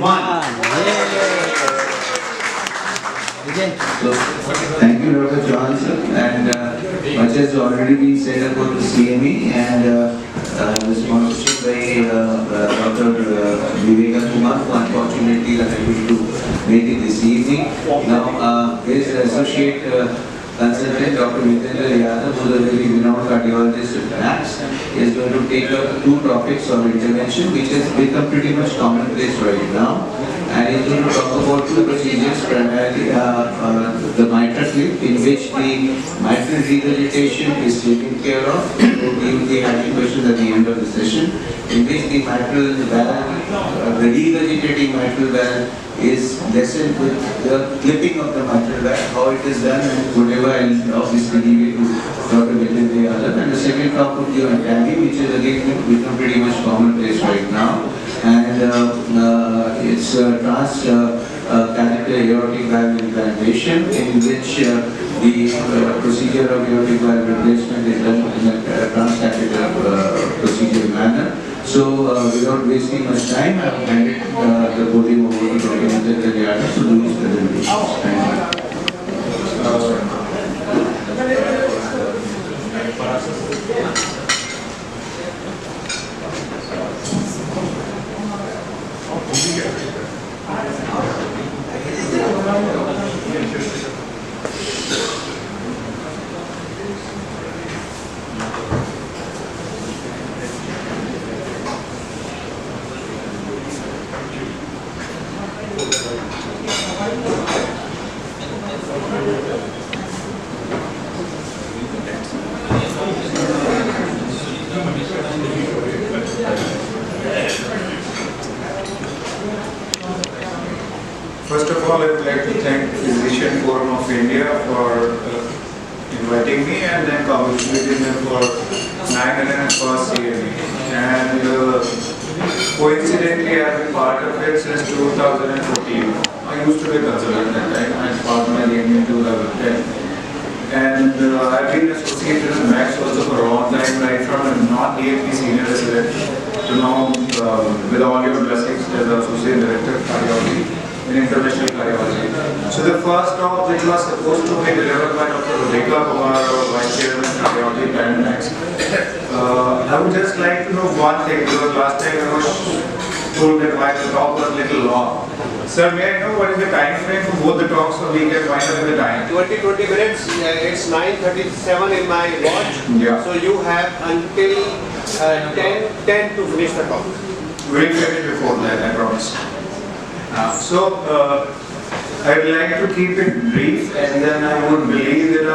One. So, thank you, Dr. Johnson, and much has already been said about the CME and the sponsorship by Dr. Viveka Kumar, who unfortunately is unable to make it this evening. Now, his associate consultant, Dr. Mitendra Yadav, who is a very renowned cardiologist at France, is going to take up two topics of intervention which has become pretty much commonplace right now. And he's going to talk about two procedures, primarily the MitraClip, in which the mitral regurgitation is taken care of. We'll give the answer questions at the end of the session, in which the mitral valve, the regurgitating mitral valve is lessened with the clipping of the mitral valve, how it is done, and whatever I'll obviously give it to Dr. Mitendra. And the second talk would be on TAVI, which is again become pretty much commonplace right now. And it's trans-catheter aortic valve implantation, in which the procedure of aortic valve replacement is done in a trans-catheter procedure manner. So, without wasting much time, I have handed the podium over to Dr. Mitendra to do his presentation. Thank you. First of all, I would like to thank Physician Forum of India for inviting me, and then congratulating them for 901st CME. And coincidentally, I have been part of it since 2014. I used to be a consultant at that time. I started my name in 2010. And I've been associated with Max also for a long time, right from a non-DAP senior resident to now, with all your blessings, as Associate Director of Cardiology in International Cardiology. So the first talk, which was supposed to be delivered by Dr. Viveka Kumar, Vice Chairman of Cardiology at Max, I would just like to know one thing, because last time I was told that my talk was a little long. Sir, may I know what is the time frame for both the talks so we can wind up with the time? 20 minutes, it's 9:37 in my watch. Yeah. So you have until 10 to finish the talk. We'll finish before that, I promise. I would like to keep it brief, and then I would believe in a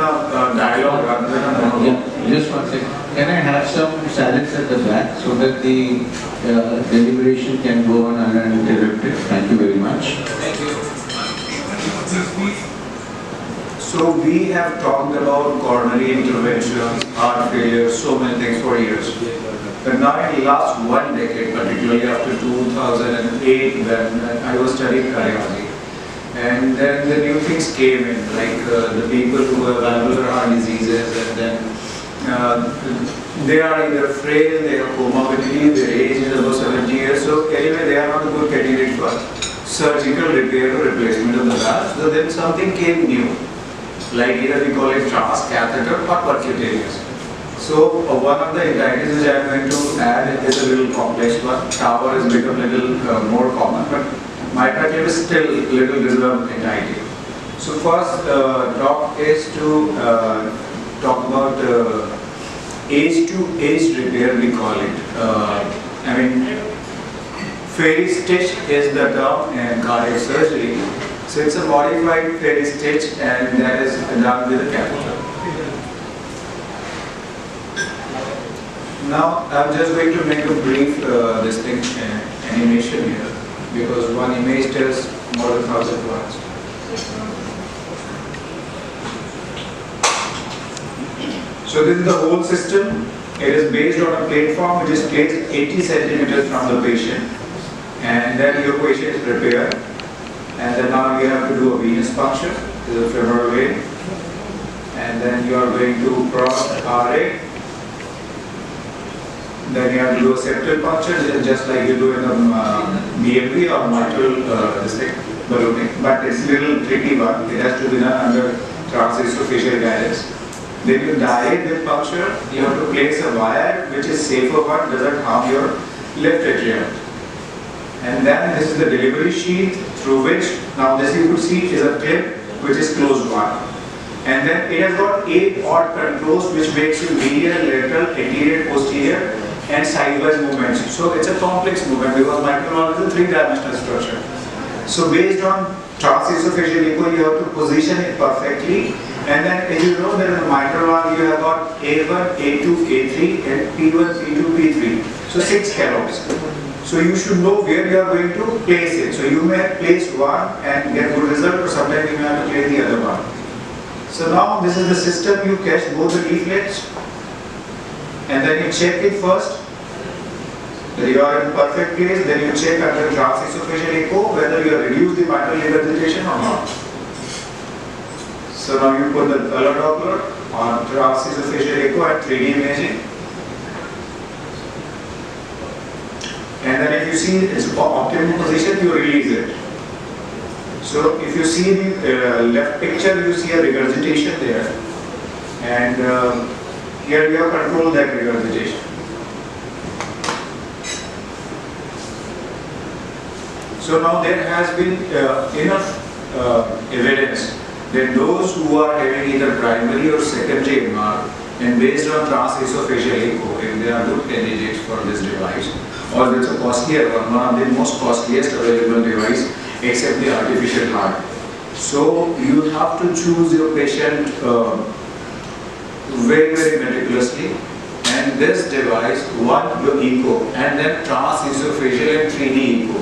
dialogue rather than a monologue. Just one second. Can I have some silence at the back so that the deliberation can go on uninterrupted? Thank you very much. Thank you. So we have talked about coronary interventions, heart failure, so many things for years. But now in the last one decade, particularly after 2008 when I was studying cardiology, and then the new things came in, like the people who have valvular heart diseases, and then they are either frail, they have comorbidity, their age is above 70 years, so anyway they are not a good candidate for surgical repair or replacement of the valve. So then something came new, like either we call it trans-catheter or percutaneous. So one of the entities which I am going to add is a little complex one. TAVI has become a little more common, but MitraClip is still a little reserved entity. So first talk is to talk about age-to-age repair, we call it. I mean, fairy stitch is the term in cardiac surgery. So it's a modified fairy stitch, and that is done with a catheter. Now I'm just going to make a brief animation here, because one image tells more than 1,000 words. So this is the whole system. It is based on a platform which is placed 80 centimeters from the patient, and then your patient is prepared, and then now you have to do a venous puncture. This is a femoral vein, and then you are going to cross RA. Then you have to do a septal puncture, just like you do in a BMV or mitral ballooning, but it's a little tricky one. It has to be done under transesophageal guidance. Then you dilate the puncture. You have to place a wire which is safer one, doesn't harm your left atrium. And then this is the delivery sheath through which, now this you could see is a clip which is closed one. And then it has got 8 odd controls which makes you medial, lateral, anterior, posterior and sidewise movements. So it's a complex movement because mitral valve is a 3-dimensional structure. So based on transesophageal echo, you have to position it perfectly. And then as you know that in the mitral valve you have got A1, A2, A3 and P1, P2, P3. So 6 scallops. So you should know where you are going to place it. So you may place one and get good result, or sometimes you may have to place the other one. So now this is the system. You catch both the leaflets and then you check it first that you are in perfect place. Then you check under transesophageal echo whether you have reduced the mitral regurgitation or not. So now you put the color Doppler on transesophageal echo and 3D imaging. And then if you see its optimal position, you release it. So if you see the left picture, you see a regurgitation there. And here we have controlled that regurgitation. So now there has been enough evidence that those who are having either primary or secondary MR, and based on transesophageal echo, if they are good candidates for this device, or it's a costlier one of the most costliest available device except the artificial heart. So you have to choose your patient very, very meticulously. And this device, one, your echo, and then transesophageal and 3D echo.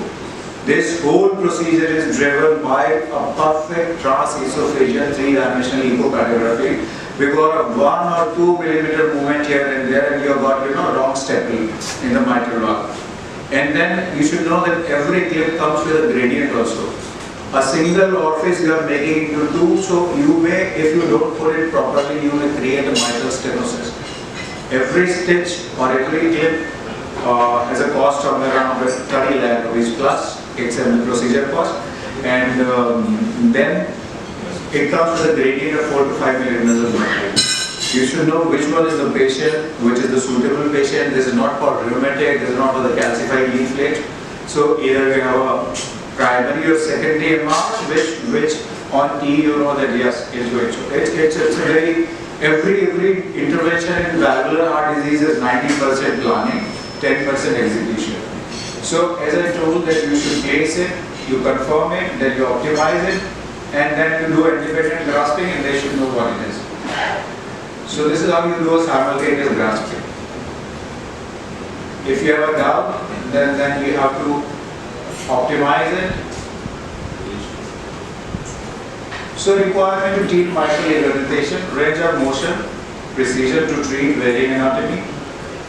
This whole procedure is driven by a perfect transesophageal 3-dimensional echocardiography. Because of 1 or 2 millimeter movement here and there, and you have got wrong staple in the mitral valve. And then you should know that every clip comes with a gradient also. A single orifice you are making into 2, so you may, if you don't put it properly, you may create a mitral stenosis. Every stitch or every clip has a cost of around 30 lakh rupees plus. It's a procedure cost, and then it comes with a gradient of 4 to 5 millimeters of mercury. You should know which one is the patient, which is the suitable patient. This is not for rheumatic, this is not for the calcified leaflet. So either we have a primary or secondary MR, which on T you know that yes, it's going to. It's a very, every intervention in valvular heart disease is 90% planning, 10% execution. So as I told that you should place it, you confirm it, then you optimize it, and then you do independent grasping and they should know what it is. So this is how you do a simultaneous grasping. If you have a doubt, then you have to optimize it. So requirement to treat mitral regurgitation, range of motion, precision to treat varying anatomy,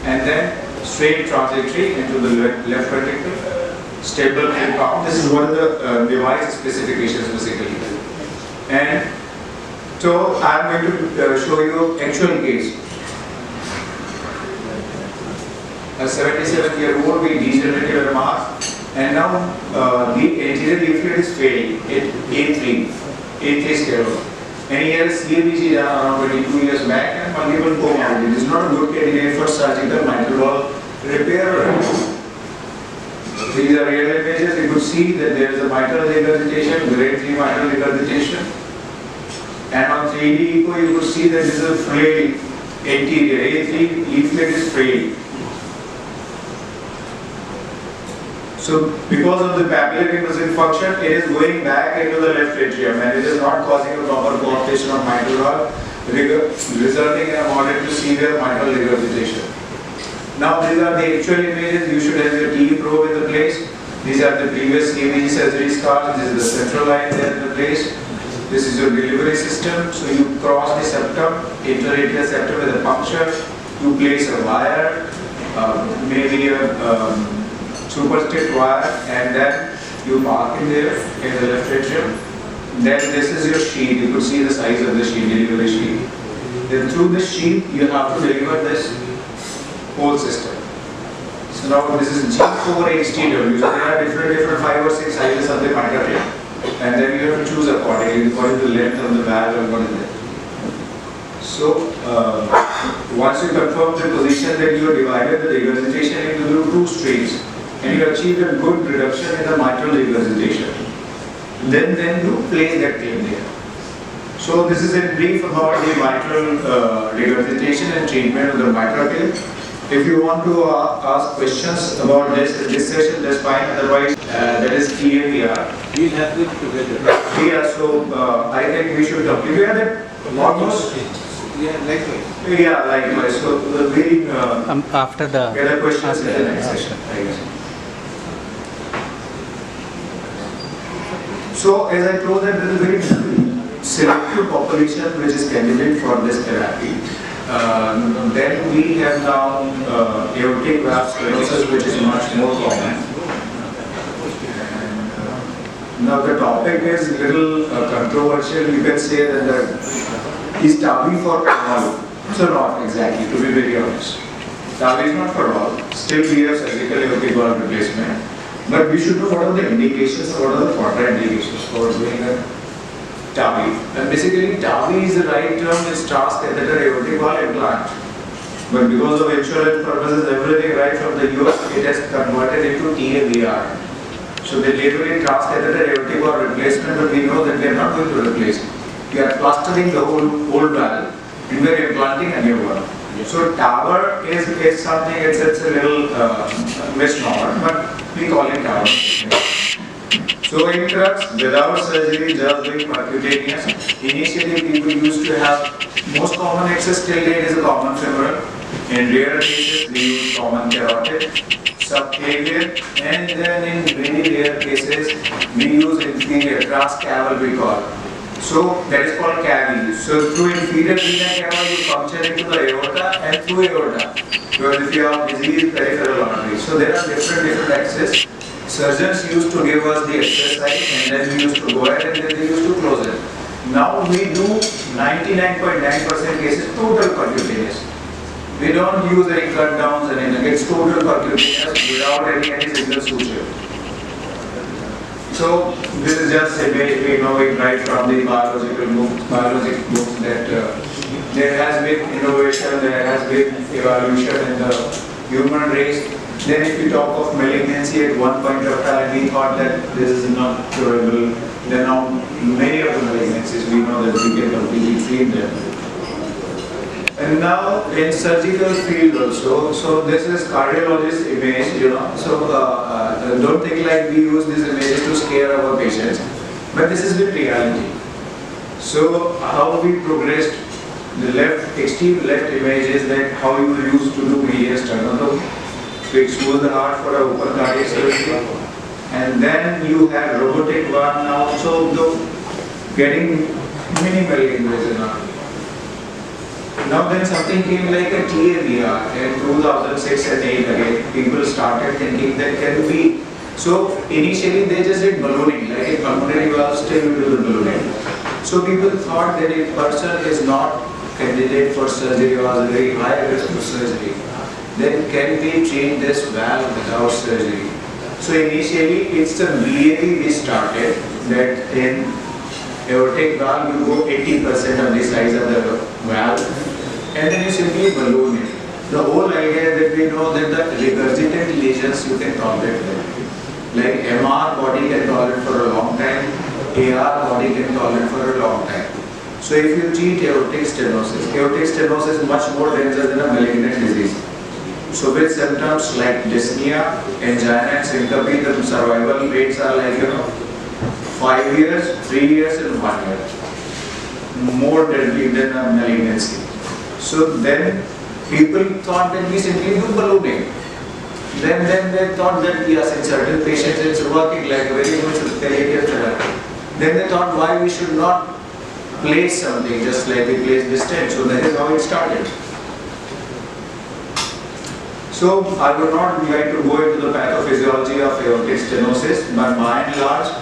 and then straight trajectory into the left ventricle, stable compound. This is one of the device specifications basically. And so I am going to show you actual case. A 77-year-old with degenerative MR, and now the anterior leaflet is failed at A3 scale. And he has CABG done around 22 years back and multiple comorbidities. It is not a good candidate for surgical mitral valve repair. These are real images. You could see that there is a mitral regurgitation, grade 3 mitral regurgitation. And on 3D echo, you could see that this is a frayed anterior. A3 leaflet is frayed. So because of the papillary muscle function, it is going back into the left atrium and it is not causing a proper coarctation of mitral valve, resulting in a moderate to severe mitral regurgitation. Now these are the actual images. You should have your TAVI probe in the place. These are the previous CME surgery scars. This is the central line there in the place. This is your delivery system. So you cross the septum, interatrial septum with a puncture. You place a wire, maybe a superstick wire, and then you mark in there in the left atrium. Then this is your sheath. You could see the size of the sheath, delivery sheath. Then through this sheath, you have to deliver this whole system. So now this is G4HTW. So there are different 5 or 6 sizes of the MitraClip. And then you have to choose accordingly what is the length of the valve and what is it. So once you confirm the position, that you have divided the regurgitation into 2 streams and you achieve a good reduction in the mitral regurgitation. Then you place that clip there. So this is a brief about the mitral regurgitation and treatment of the MitraClip. If you want to ask questions about this session, that's fine. Otherwise, that is TAVI. We'll have it together. Yeah, so I think we should complete that almost. Yeah, likewise. Yeah, likewise. So we after the get a questions in the next session, I guess. So as I told that there is a very selective population which is candidate for this therapy. Then we have now aortic valve stenosis, which is much more common. And, now the topic is little controversial. You can say that is TAVI for all? So not exactly, to be very honest. TAVI is not for all. Still we have surgical aortic valve replacement. But we should know what are the indications or what are the contraindications for doing a TAVI. And basically TAVI is the right term, it's transcatheter aortic valve implant. But because of insurance purposes, everything right from the US, it has converted into TAVR. So they label it transcatheter aortic valve replacement, but we know that we are not going to replace it. We are plastering the whole old valve and we are implanting a new one. So TAVR is something, it's a little misnomer, but we call it TAVR. So in crux, without surgery, just doing percutaneous, initially people used to have, most common access till date is a common femoral. In rare cases, we use common carotid, subclavian, and then in very rare cases, we use inferior, transcaval we call. So that is called TAVI. So through inferior vena cava you puncture into the aorta and through aorta. Because if you have disease peripheral artery. So there are different access. Surgeons used to give us the access site and then we used to go ahead and then they used to close it. Now we do 99.9% cases total percutaneous. We don't use any cut downs and anything. It's total percutaneous without any single suture. So this is just a way we know it right from the biologic books that there has been innovation, there has been evolution in the human race. Then if you talk of malignancy at one point of time, we thought that this is not curable. Then now many of the malignancies we know that we can completely treat them. And now in surgical field also, so this is cardiologist image, you know. So don't think like we use these images to scare our patients, but this is the reality. So how we progressed, the extreme left image is that how you used to do medial sternotome to expose the heart for a open cardiac surgery, and then you have robotic one now, so getting minimal invasion. Now then something came like a TAVR in 2006 and 8 again. People started thinking that can be. So initially they just did ballooning, like a pulmonary valve still do the ballooning. So people thought that if person is not candidate for surgery or has a very high risk of surgery, then can we treat this valve without surgery? So initially it's the VAV we started that in aortic valve you go 80% of the size of the valve and then you simply balloon it. The whole idea that we know that the regurgitant lesions you can tolerate them. Like MR body can tolerate for a long time, AR body can tolerate for a long time. So if you treat aortic stenosis is much more dangerous than a malignant disease. So with symptoms like dyspnea, angina and syncope, the survival rates are like 5 years, 3 years and 1 year. More deadly than a malignancy. So then people thought that we simply do ballooning. Then they thought that yes, in certain patients it's working like a very good palliative therapy. Then they thought why we should not place something just like we place this stent. So that is how it started. So I would not like to go into the pathophysiology of aortic stenosis, but by and large,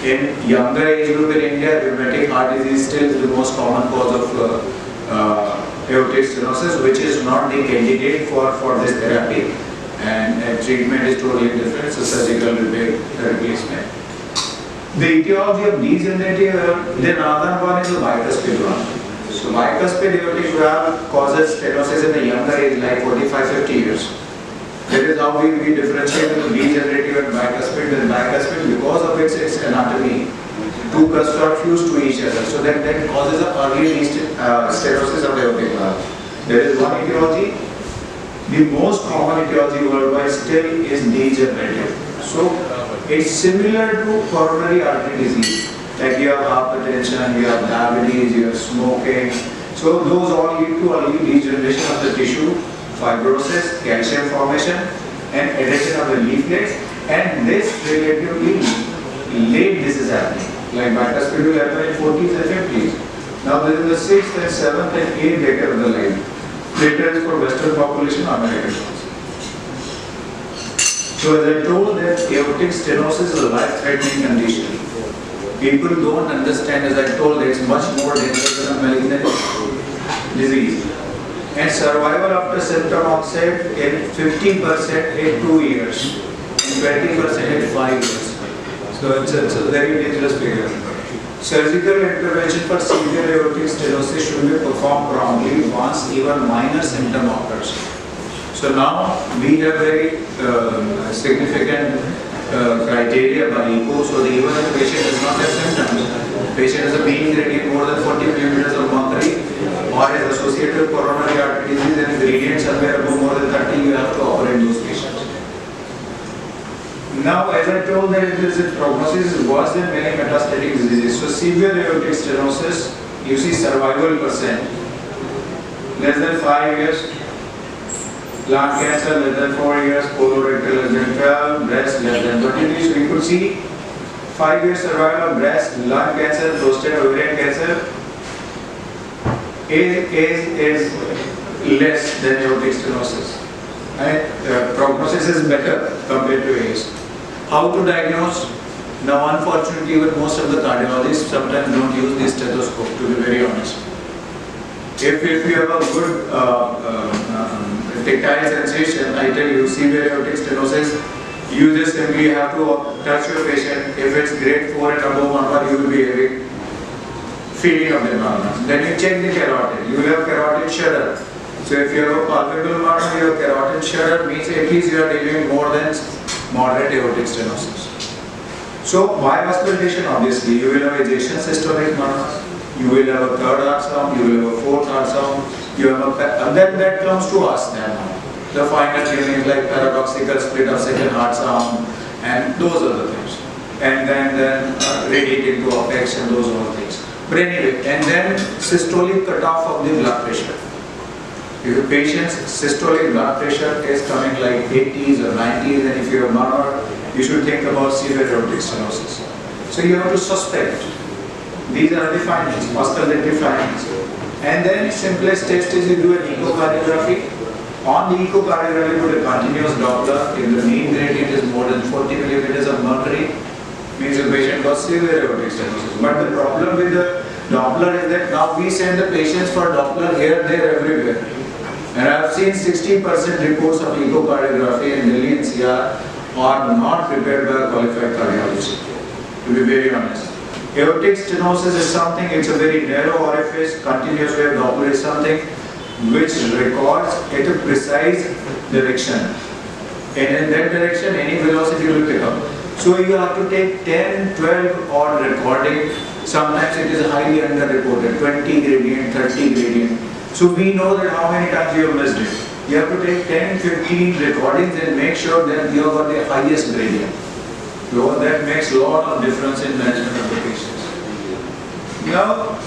in younger age group in India, rheumatic heart disease still is the most common cause of aortic stenosis, which is not the candidate for this therapy. and treatment is totally different. It's a surgical replacement. The etiology of degenerative, then another one is the bicuspid one. So bicuspid aortic valve causes stenosis in the younger age, like 45-50 years. That is how we differentiate the degenerative and bicuspid. The bicuspid, because of its anatomy, two cusps are fused to each other. So that causes an early stenosis of the aortic valve. There is one etiology. The most common etiology worldwide still is degenerative. So it's similar to coronary artery disease. Like you have hypertension, you have diabetes, you have smoking. So those all lead to early degeneration of the tissue, fibrosis, calcium formation, and adhesion of the leaflets. And this relatively late this is happening. Like bicuspid will happen in 40s and 50s. Now this is the 6th and 7th and 8th decade of the life. Later is for Western population, American ones. So as I told that aortic stenosis is a life-threatening condition. People don't understand, as I told, that it's much more dangerous than a malignant disease. And survival after symptom onset in 50% in 2 years, and 20% in 5 years. So it's a very dangerous figure. Surgical intervention for severe aortic stenosis should be performed promptly once even minor symptom occurs. So now we have very significant criteria by ECO. So even if the patient does not have symptoms, patient has a mean gradient more than 40 millimeters of mercury, or is associated with coronary artery disease and gradient somewhere above more than 30, you have to operate those patients. Now, as I told that this prognosis is worse than many metastatic diseases. So severe aortic stenosis, you see survival percent less than 5 years. Lung cancer less than 4 years, colorectal less than 12, breast less than 23. So you could see 5 years survival of breast, lung cancer, prostate, ovarian cancer is less than aortic stenosis. And prognosis is better compared to age. How to diagnose? Now unfortunately even most of the cardiologists sometimes don't use the stethoscope, to be very honest. If you have a good tactile sensation, I tell you, severe aortic stenosis, you just simply have to touch your patient. If it's grade 4 and above marker, you will be having feeling of the marker. Then you check the carotid. You will have carotid shudder. So if you have a palpable marker, you have carotid shudder, means at least you are dealing more than moderate aortic stenosis. So by auscultation, obviously, you will have ejection systolic markers. You will have a third heart sound, you will have a fourth heart sound, you have a, and then that comes to us now. The final tuning like paradoxical split of second heart sound and those are the things. And then radiating to apex and those are the things. But anyway, and then systolic cutoff of the blood pressure. If a patient's systolic blood pressure is coming like 80s or 90s, and if you have murmur, you should think about severe aortic stenosis. So you have to suspect. These are the findings, auscultative findings. And then simplest test is you do an echocardiography. On the echocardiography, you put a continuous Doppler. If the mean gradient is more than 40 millimeters of mercury, means the patient got severe aortic stenosis. But the problem with the Doppler is that now we send the patients for Doppler here, there, everywhere. And I have seen 60% reports of echocardiography in Delhi NCR are not prepared by a qualified cardiologist, to be very honest. Aortic stenosis is something, it's a very narrow orifice, continuous wave Doppler is something which records at a precise direction. And in that direction, any velocity will pick up. So you have to take 10, 12 odd recording. Sometimes it is highly underreported, 20 gradient, 30 gradient. So we know that how many times you have missed it. You have to take 10, 15 recordings and make sure that you have got the highest gradient. So that makes a lot of difference in management of the patients. Now,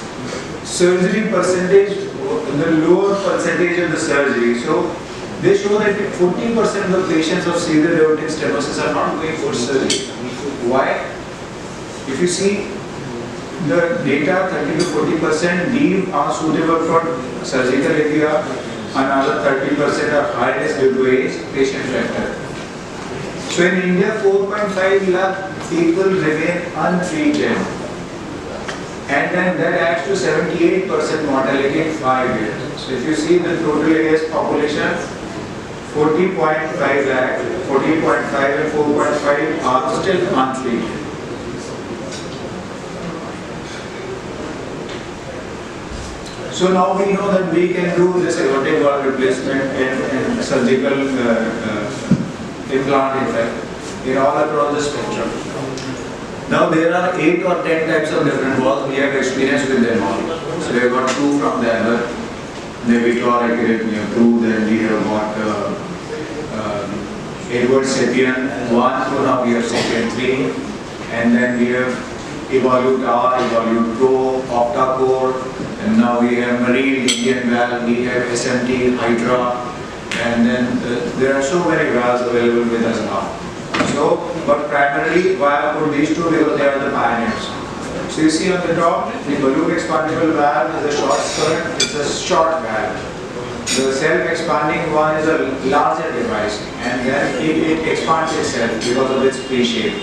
surgery percentage, the lower percentage of the surgery. So they show that 40% of the patients of severe aortic stenosis are not going for surgery. Why? If you see the data, 30 to 40% leave are suitable for surgical area, another 30% are high risk due to age, patient factor. So in India, 4.5 lakh people remain untreated, and then that adds to 78% mortality in 5 years. So if you see the total AS population, 40.5 lakh, 40.5 and 4.5 are still untreated. So now we know that we can do this aortic valve replacement in surgical implant effect in all across the spectrum. Now there are 8 or 10 types of different valves. We have experience with them all. So we have got 2 from the other. Maybe toric arrhythmia 2, then we have got Edward Sapien 1, so now we have Sapien 3, and then we have Evolute R, Evolute Pro, Octacore, and now we have Marine Indian valve, we have SMT, Hydra, and then there are so many valves available with us now. So, but primarily, why I put these two? Because they are the pioneers. So you see on the top, the balloon expandable valve is a short skirt, it's a short valve. The self-expanding one is a larger device, and then it expands itself because of its pre-shape.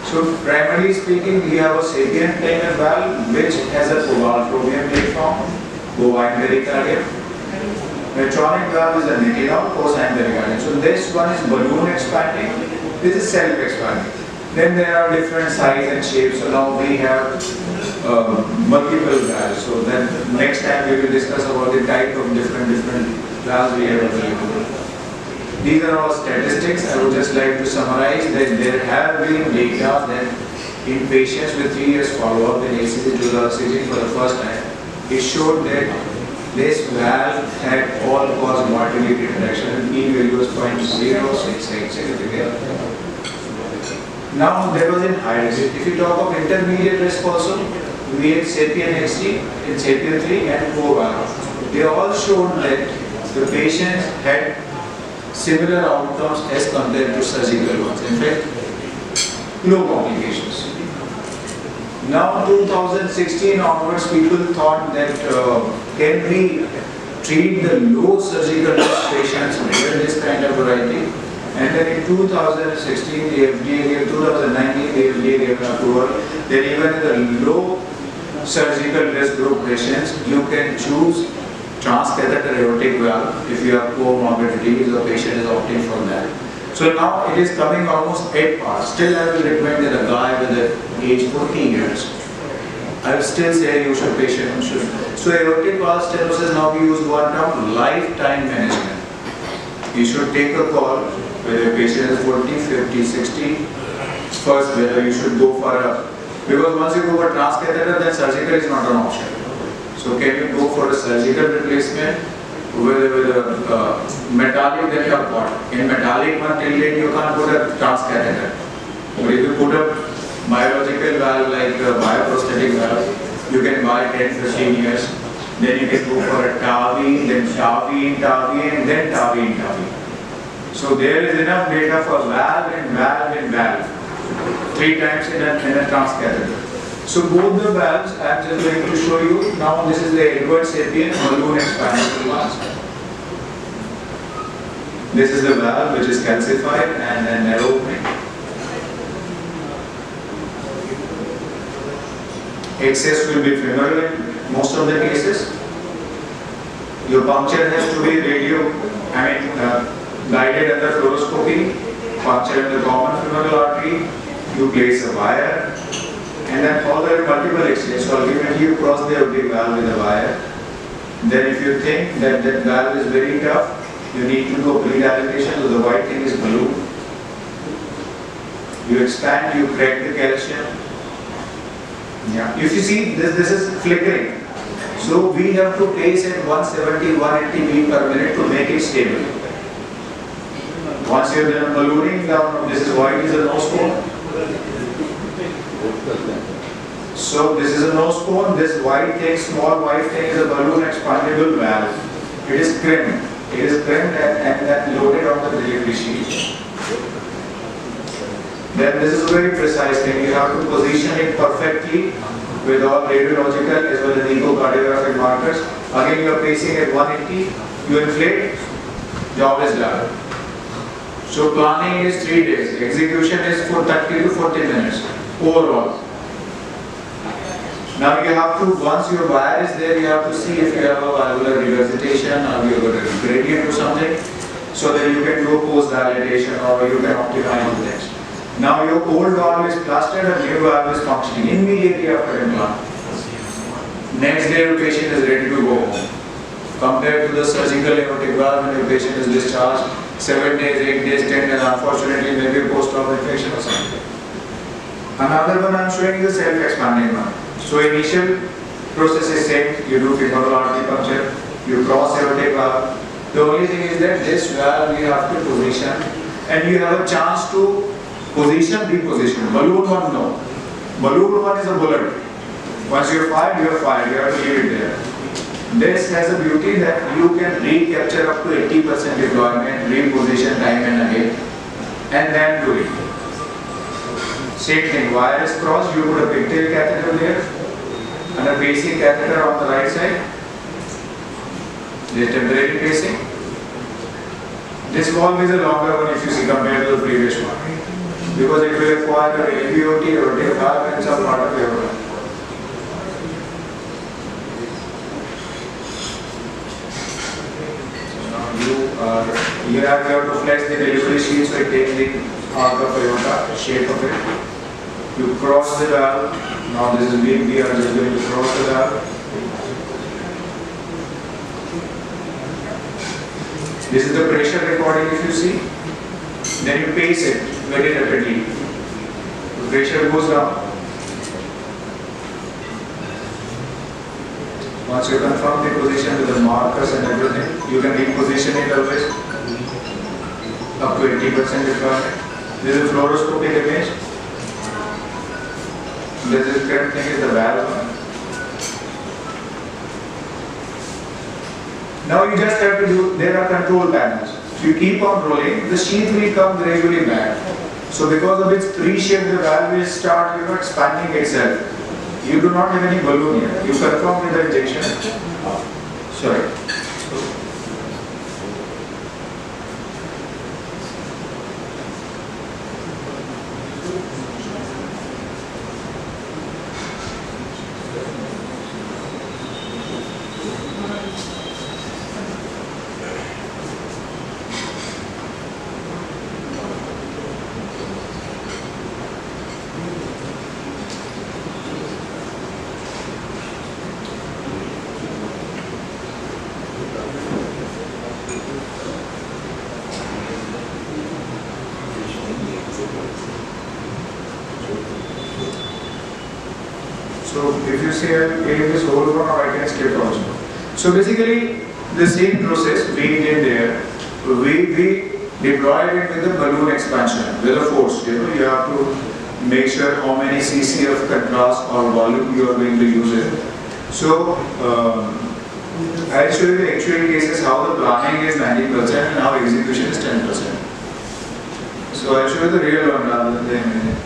So primarily speaking, we have a sapient planar valve which has a cobaltrobium waveform, bovine pericardium. Metronic valve is a nitinol, porcine pericardium. So this one is balloon expanding, this is self-expanding. Then there are different sizes and shapes. So now we have multiple valves. So then next time we will discuss about the type of different valves we have available. These are all statistics. I would just like to summarize that there have been data that in patients with 3 years follow-up in ACC dual oxygen for the first time, it showed that this valve had all-cause mortality reduction and P value was 0.068 significant. Now there was in high risk. If you talk of intermediate risk also, we had Sapien XT and Sapien 3 and 4 valve. They all showed that the patients had similar outcomes as compared to surgical ones. In fact, low complications. Now 2016 onwards, people thought that can we treat the low surgical risk patients with this kind of variety? And then in 2016, the FDA, in 2019, the FDA gave an approval that even in the low surgical risk group patients, you can choose transcatheter aortic valve if you have comorbidities, the patient is opting for that. So now it is coming almost 8 parts. Still I will recommend that a guy with the age 40 years, I will still say you should patient should. So aortic valve stenosis, now we use one term, lifetime management. You should take a call whether a patient is 40, 50, 60, first whether you should go for a, because once you go for transcatheter then surgical is not an option. So can you go for a surgical replacement with a metallic that you have got? In metallic one till date you can't put a transcatheter. But if you put a biological valve like a bioprosthetic valve, you can buy 10-15 years. Then you can go for a TAVI, then TAVI in TAVI, and then TAVI in TAVI. So there is enough data for valve and valve and valve. 3 times in a transcatheter. So both the valves I am just going to show you. Now this is the Edward Sapien balloon expandable ones. This is the valve which is calcified and then narrow opening. Excess will be femoral in most of the cases. Your puncture has to be guided under fluoroscopy, puncture in the common femoral artery, you place a wire, and then all the multiple exchanges. So ultimately you cross the aortic valve with a wire. Then if you think that that valve is very tough, you need to do a bleed allocation, so the white thing is balloon. You expand, you crack the calcium. Yeah. If you see this is flickering. So we have to place at 170, 180 beat per minute to make it stable. Once you have done ballooning down, this is white is a nose cone. So this is a nose cone, this white thing, small white thing is a balloon expandable valve. It is crimped. It is crimped and then loaded on the delivery sheet. Then this is a very precise thing. You have to position it perfectly with all radiological as well as echocardiographic markers. Again you are placing at 180, you inflate, job is done. So planning is 3 days, execution is for 30 to 40 minutes overall. Now you have to, once your wire is there, you have to see if you have a valvular regurgitation or you have got a gradient or something. so that you can do post-validation or you can optimize the text. Now your old valve is plastered and new valve is functioning immediately after implant. Next day your patient is ready to go home. Compared to the surgical aortic valve when your patient is discharged 7 days, 8 days, 10 days, unfortunately maybe a post-op infection or something. Another one I am showing is the self-expanding one. So initial process is same, you do femoral artery puncture, you cross aortic valve. The only thing is that this valve you have to position and you have a chance to position, reposition. Balloon one, no. Balloon one is a bullet. Once you are fired, you are fired. You have to leave it there. This has a beauty that you can recapture up to 80% deployment, reposition time and again, and then do it. Same thing, wire is crossed, you put a pigtail catheter there, and a basic catheter on the right side. This temporary pacing. This valve is a longer one if you see compared to the previous one, because it will require a LVOT, aortic valve, and some part of aorta. You have to flex the delivery sheet so it takes the arc of aorta, shape of it. You cross the valve. Now this is being we are just going to cross the valve. This is the pressure recording if you see. Then you pace it very rapidly. The pressure goes down. Once you confirm the position with the markers and everything, you can reposition it always up to 80% deployment. This is a fluoroscopic image. This is current thing is the valve. Now you just have to do, there are control panels. If you keep on rolling, the sheath will come gradually back. So because of its pre-shape, the valve will start expanding itself. You do not have any balloon here. You confirm with the injection. Sorry. So if you say this whole one, or I can skip also. So basically the same process we did there. We deployed it with the balloon expansion, with a force. You have to make sure how many cc of contrast or volume you are going to use it. So I'll show you the actual cases how the planning is 90% and how execution is 10%. So I'll show you the real one rather than the image.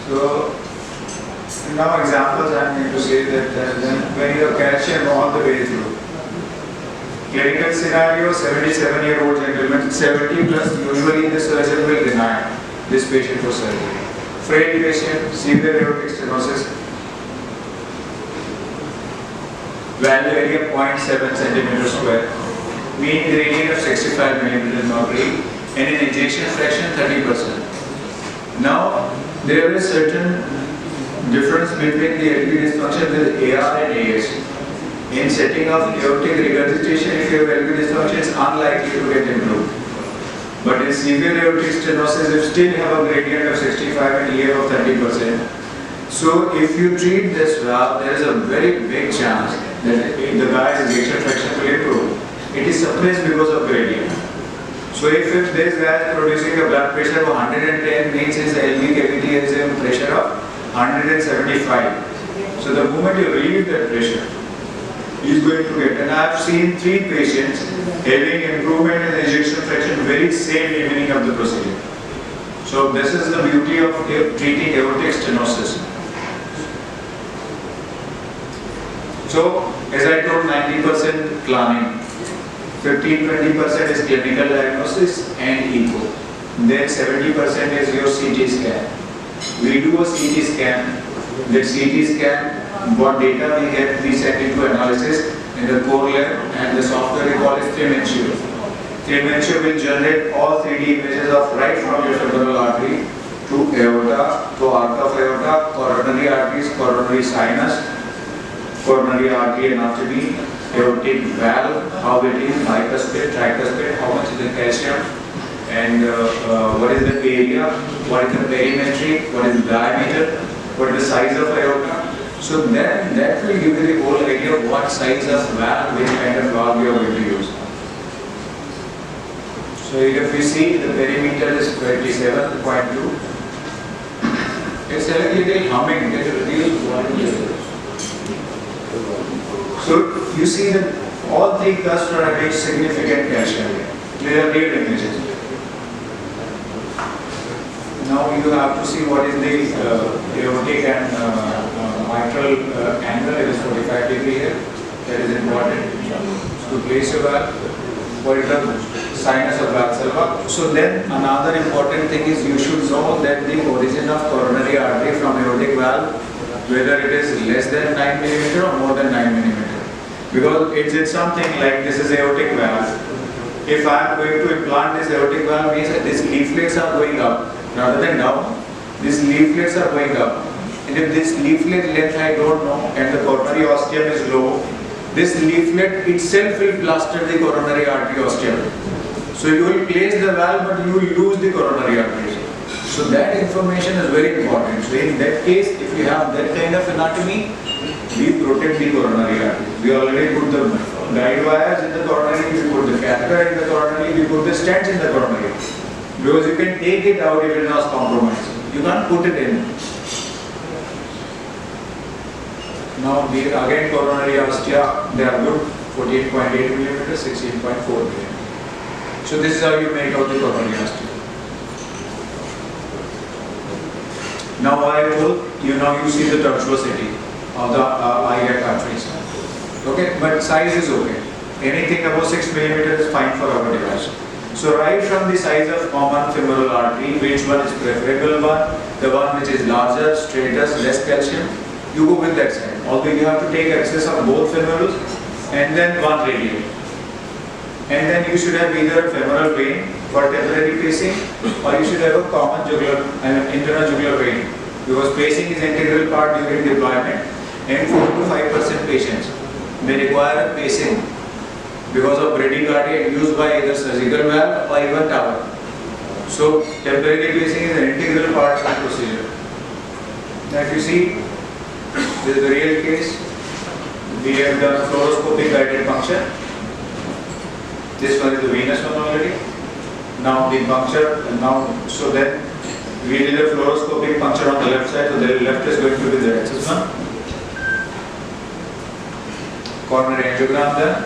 So now examples I am going to say that when you have calcium all the way through. Clinical scenario, 77-year-old gentleman, 70 plus, usually the surgeon will deny this patient for surgery. Frail patient, severe aortic stenosis, value area 0.7 centimeter square, mean gradient of 65 millimeter mercury, and an ejection fraction 30%. Now, there is certain difference between the LV dysfunction with AR and AS. In setting of aortic regurgitation, if you have LV dysfunction, it's unlikely to get improved. But in severe aortic stenosis, you still have a gradient of 65 and EF of 30%. So if you treat this valve, there is a very big chance that the guy's ejection fraction will improve. It is suppressed because of gradient. So if this guy is producing a blood pressure of 110, means his LV cavity has a pressure of 175. So the moment you relieve that pressure, he is going to get. And I have seen 3 patients having improvement in the ejection fraction very same evening of the procedure. So this is the beauty of treating aortic stenosis. So as I told, 90% planning, 15-20% is clinical diagnosis and echo. Then 70% is your CT scan. We do a CT scan. The CT scan, what data we get, we send into analysis in the core lab, and the software we call is 3-dimensional. Cmes will generate all 3D images of right from your femoral artery to aorta, to arc of aorta, coronary arteries, coronary sinus, coronary artery anatomy, aortic valve, how it is, bicuspid, tricuspid, how much is the calcium, and what is the area, what is the perimetry, what is the diameter, what is the size of aorta. So then that will give you the whole idea of what size of valve, which kind of valve you are going to use. So if you see the perimeter is 27.2. It's a little humming, it's a real volume. So you see that all three cusps are having significant calcium. They are real images. Now you have to see what is the aortic and mitral angle. It is 45 degree here. That is important to place your valve. What is the sinus of Valsalva? So then another important thing is you should know that the origin of coronary artery from aortic valve, whether it is less than 9 mm or more than 9 mm. Because it's something like this is aortic valve. If I am going to implant this aortic valve, means that these leaflets are going up rather than down. These leaflets are going up. And if this leaflet length I don't know and the coronary ostium is low, this leaflet itself will plaster the coronary artery ostium. So you will place the valve but you will lose the coronary arteries. So that information is very important. So in that case, if you have that kind of anatomy, we protect the coronary artery. We already put the guide wires in the coronary, we put the catheter in the coronary, we put the stents in the coronary. Because you can take it out if it is not compromised. You can't put it in. Now the again coronary ostia, they are good, 14.8 mm, 16.4 mm. So this is how you make out the coronary ostia. Now I will, now you see the tortuosity of the iliac arteries. Okay, but size is okay. Anything above 6 mm is fine for our device. So right from the size of common femoral artery, which one is preferable one? The one which is larger, straighter, less calcium. You go with that side. Although you have to take access of both femorals and then one radial. And then you should have either a femoral vein for temporary pacing or you should have a common jugular and internal jugular vein. Because pacing is an integral part during deployment and 4 to 5% patients may require a pacing because of bradycardia used by either surgical valve or even TAVI. So temporary pacing is an integral part of the procedure. Now if you see, this is the real case. We have done fluoroscopic guided puncture. This one is the venous one already. Now the puncture, so then we did a fluoroscopic puncture on the left side, so the left is going to be the access one. Coronary angiogram there,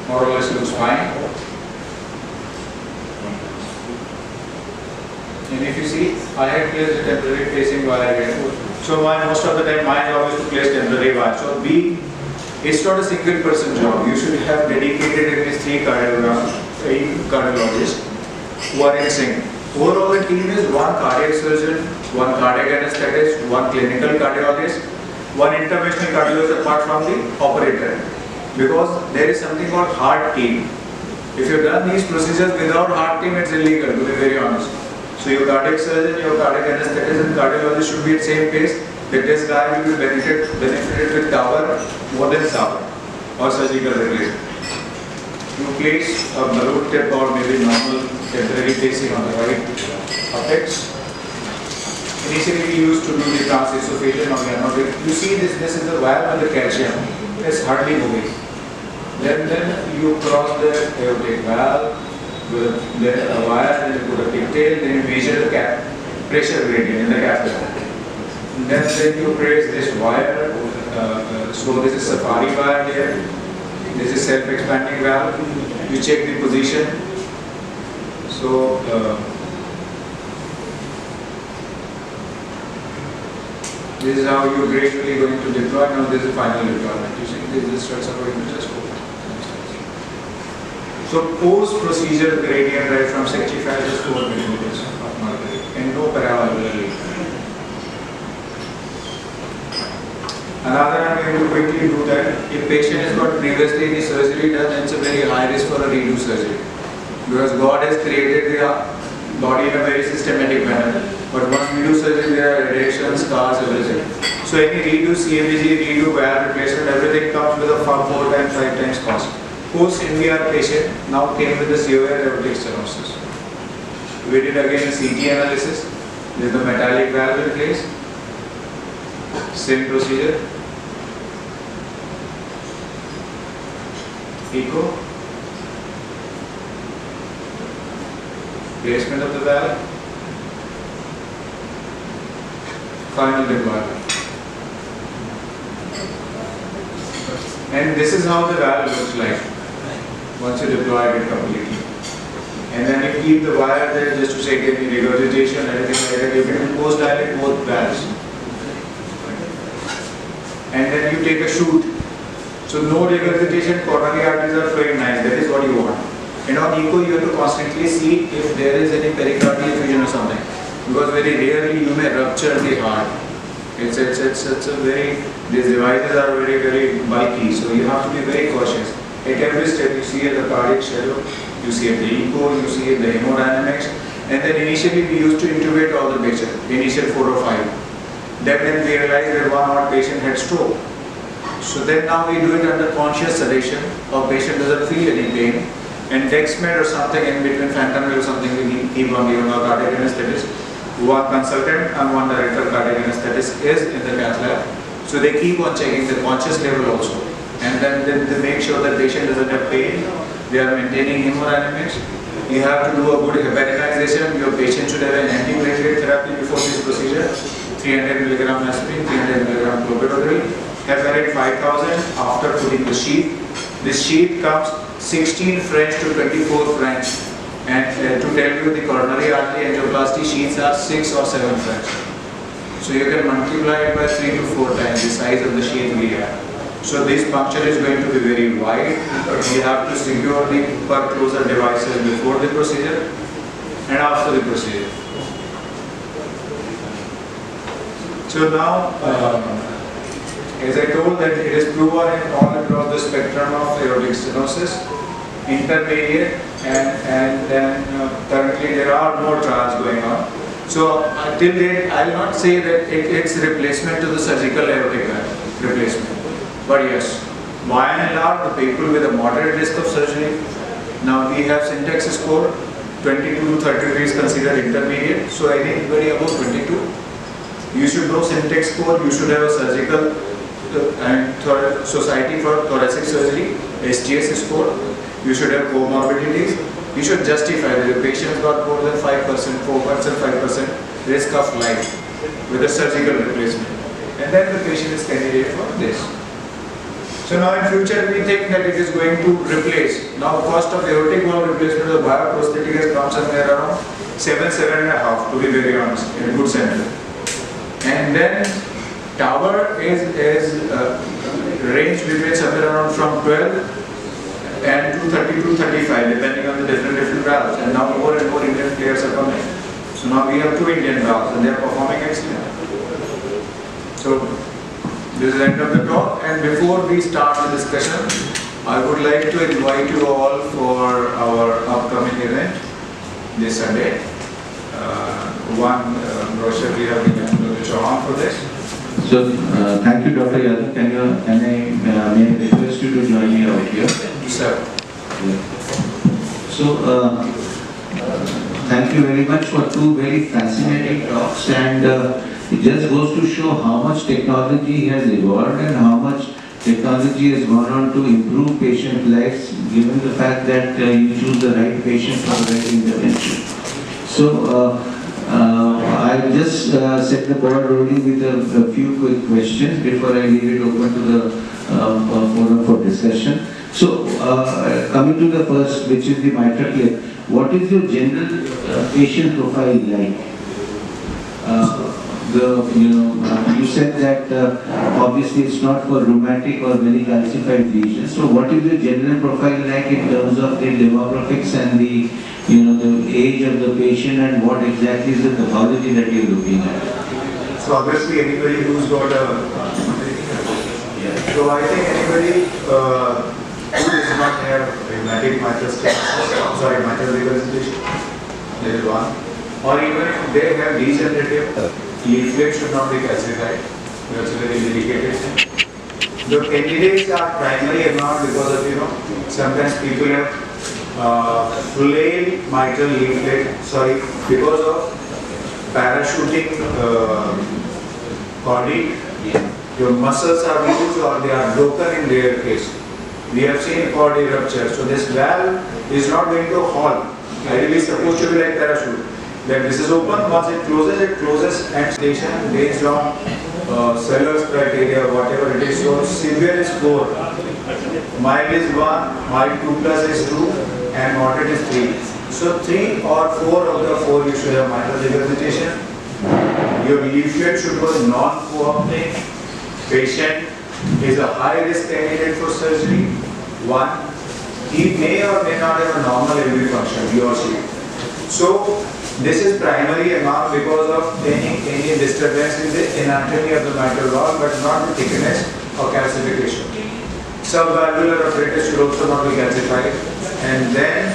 more or less looks fine. And if you see, I had placed a temporary pacing wire here. So most of the time my job is to place temporary wire. So it's not a single person job. You should have dedicated at least 3 cardiologists who are in Singh. Overall the team is 1 cardiac surgeon, 1 cardiac anesthetist, 1 clinical cardiologist, 1 interventional cardiologist apart from the operator. Because there is something called heart team. If you have done these procedures without heart team, it's illegal, to be very honest. So your cardiac surgeon, your cardiac anesthetist and cardiologist should be at the same pace. That this guy will be benefited with TAVI more than TAVI or surgical replacement. You place a balloon tip or maybe normal temporary pacing on the right apex. Initially we used to do the transesophageal or ganotic. You see this is the valve and the calcium. It's hardly moving. Then you cross the aortic valve with a wire, then you put a pigtail, then you measure the pressure gradient in the catheter. Then you place this wire. So this is safari wire here. This is self-expanding valve. You check the position. So this is how you gradually going to deploy. Now this is final deployment. You see these struts are going to just go. So post-procedure gradient right from 65 to 4 millimeters of mercury and no paravalvular leak. Another, I'm going to quickly do that. If patient has got previously any surgery done, then it's a very high risk for a redo surgery. Because God has created the body in a very systematic manner. But once we do surgery, there are radiations, scars, everything. So any redo CMEG, redo valve replacement, everything comes with a 4 times, 5 times cost. Post NVR patient now came with the severe aortic stenosis. We did again a CT analysis. There is the metallic valve in place. Same procedure. Echo. Placement of the valve. Final deployment. And this is how the valve looks like once you deploy it completely. And then you keep the wire there just to check any regurgitation, anything like that. You can post dilate both valves. And then you take a shoot. So no regurgitation, coronary arteries are flowing nice. That is what you want. And on echo, you have to constantly see if there is any pericardial effusion or something. Because very rarely you may rupture the heart. It's a very, these devices are very bulky, so you have to be very cautious. At every step you see at the cardiac shadow, you see at the echo, you see at the hemodynamics, and then initially we used to intubate all the patients, initial 4 or 5. Then we realized that one odd patient had stroke. So then now we do it under conscious sedation, or patient doesn't feel any pain, and Dexmed or something in between, fentanyl or something, we keep on giving our cardiac anesthetist. One consultant and one director cardiac anesthetist is in the cath lab. So they keep on checking the conscious level also. And then they make sure that patient doesn't have pain. They are maintaining hemodynamics. You have to do a good heparinization. Your patient should have an antiplatelet therapy before this procedure. 300 mg aspirin, 300 mg clopidogrel. Heparin 5000 after putting the sheath. This sheath comes 16 French to 24 French. And to tell you, the coronary artery angioplasty sheaths are 6 or 7 French. So you can multiply it by 3 to 4 times the size of the sheath we have. So this puncture is going to be very wide. You have to secure the per-closer devices before the procedure and after the procedure. So now, as I told that it is proven in all across the spectrum of aortic stenosis, intermediate, and then currently there are more trials going on. So till date, I will not say that it's replacement to the surgical aortic valve replacement. But yes, by and large, the people with a moderate risk of surgery, now we have syntax score, 22 to 33 is considered intermediate. So anybody above 22, you should know syntax score, you should have a surgical and Society for Thoracic Surgery, STS score. You should have comorbidities. You should justify that the patient got more than 5%, 4%, 5% risk of life with a surgical replacement. And then the patient is candidate for this. So now in future we think that it is going to replace. Now cost of aortic valve replacement of bioprosthetic has come somewhere around 7.5 to be very honest, in a good center. And then tower is range between somewhere around from 12 and to 30 to 35 depending on the different valves. And now more and more Indian players are coming. So now we have 2 Indian valves and they are performing excellent. So this is the end of the talk, and before we start the discussion, I would like to invite you all for our upcoming event this Sunday. One brochure we have given to the Chauhan for this. So, thank you, Dr. Yadav. Can I may I request you to join me out here? Sir. So, thank you very much for 2 very fascinating talks, and it just goes to show how much technology has evolved and how much technology has gone on to improve patient lives, given the fact that you choose the right patient for the right intervention. So, I'll just set the ball rolling with a few quick questions before I leave it open to the forum for discussion. So, coming to the first, which is the MitraClip, what is your general patient profile like? You said that obviously it's not for rheumatic or very calcified lesions. So, what is your general profile like in terms of the demographics and the age of the patient, and what exactly is the pathology that you're looking at? So obviously anybody who's got a, so I think anybody who does not have rheumatic mitral stenosis, sorry, mitral regurgitation? There is one. Or even if they have degenerative, leaflet should not be calcified. That's a very delicate thing. The candidates are primary amount because of, sometimes people have flail mitral leaflet, because of parachuting body. Your muscles are loose or they are broken in their case. We have seen body rupture. So this valve is not going to halt. Ideally it's supposed to be like parachute. That this is open, once it closes and station based on Seller's criteria, whatever it is. So severe is 4, mild is 1, mild 2 plus is 2, and moderate is 3. So 3 or 4 of the 4 you should have mitral regurgitation. Your leaflet should go non-cooperating. Patient is a high risk candidate for surgery. 1, he may or may not have a normal LV function, he or she. So this is primary amount because of any disturbance in the anatomy of the mitral valve, but not the thickness or calcification. Subvalvular apparatus should also not be calcified, and then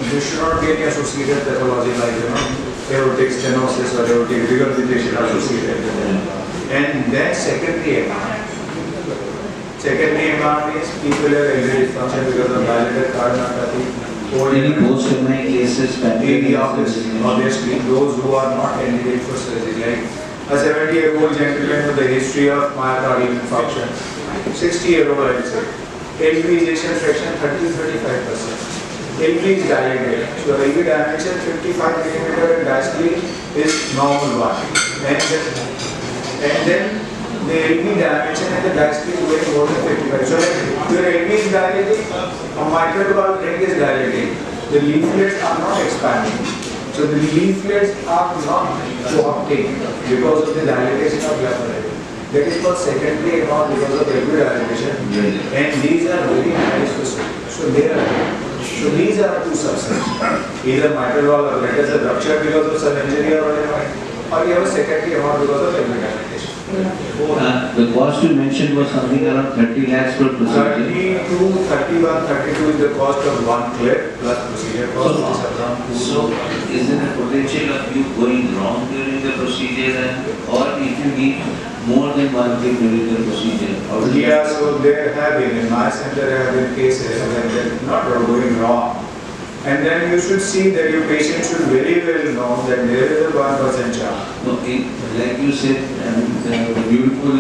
you should not get any associated pathology like aortic stenosis or aortic regurgitation associated with it. And then secondary amount. Secondary amount is people have LV dysfunction because of dilated cardiomyopathy. Any post-MI cases, obviously, those who are not candidate for surgery, like a 70-year-old gentleman with a history of myocardial infarction, 60-year-old, I would say, LV ejection fraction 30-35%. LV is dilated, so LV dimension 55 mm and diastole is normal one, and then the LV dimension and the diastole is going more than 55. So your LV is dilating, a mitral valve ring is dilating. The leaflets are not expanding. So the leaflets are not coopting because of the dilatation of lateral. That is called secondary amount because of LV dilatation. And these are very high specific. So these are 2 subsets. Either mitral valve apparatus is ruptured because of some injury or whatever, or you have a secondary amount because of LV dilatation. The cost you mentioned was something around 30 lakhs per procedure. 32, 31, 32 is the cost of 1 clip plus procedure cost. So is there a potential of you going wrong during the procedure, or if you need more than 1 clip during the procedure? Yeah, so there have been, in my center there have been cases when they're not going wrong. And then you should see that your patient should very well know that there is a 1% chance. No, like you said, the beautiful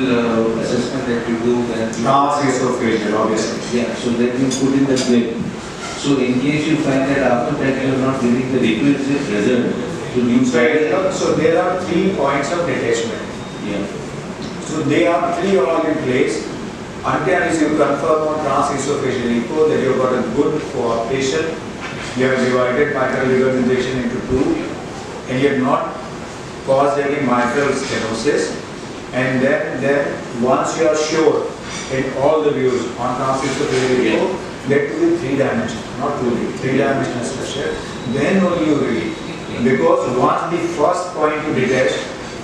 assessment that you do. Transesophageal, obviously. Yeah, so that you put in the clip. So in case you find that after that you are not getting the requisite result, so there are 3 points of detachment. Yeah. So they are 3 all in place. Until you confirm on transesophageal echo that you have got a good cooptation. You have divided mitral regurgitation into 2, and you have not caused any mitral stenosis. And then once you are sure in all the views on transesophageal echo that to be 3-dimensional, not 2D, 3-dimensional structure, then only you relieve. Because once the first point you detach,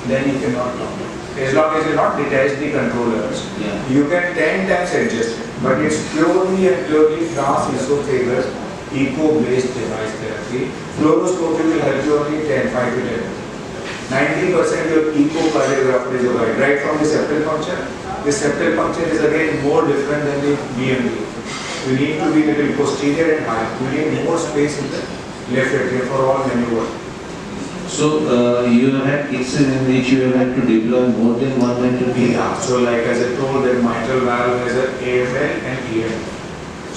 then you cannot count. As long as you not detach the controllers, you can 10 times adjust it. But it's purely and purely transesophageal echo-based device therapy. Fluoroscopy will help you only 5 to 10. 90% your echocardiograph is right. Right from the septal puncture. The septal puncture is again more different than the BMD. You need to be little posterior and high. You need more space in the left atrium for all maneuver. So you have had cases in which you have had to deploy more than 1 mitral valve. Yeah. So like as I told, that mitral valve has an AFL and EFL.